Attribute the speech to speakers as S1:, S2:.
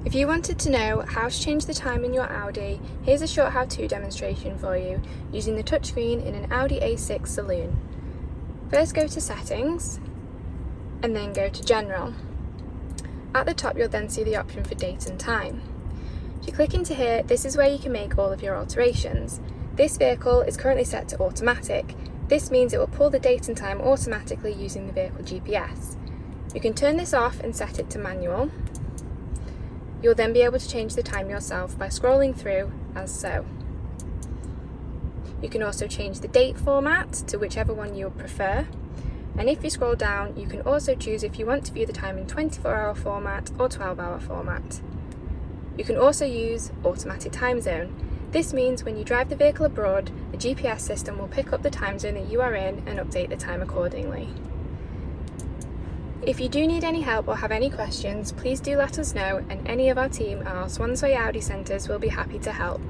S1: If you wanted to know how to change the time in your Audi, here's a short how-to demonstration for you using the touchscreen in an Audi A6 Saloon. First go to Settings and then go to General. At the top you'll then see the option for date and time. If you click into here, this is where you can make all of your alterations. This vehicle is currently set to automatic. This means it will pull the date and time automatically using the vehicle GPS. You can turn this off and set it to manual. You'll then be able to change the time yourself by scrolling through as so. You can also change the date format to whichever one you would prefer. And if you scroll down, you can also choose if you want to view the time in 24-hour format or 12-hour format. You can also use automatic time zone. This means when you drive the vehicle abroad, the GPS system will pick up the time zone that you are in and update the time accordingly. If you do need any help or have any questions, please do let us know, and any of our team at our Swansway Audi centres will be happy to help.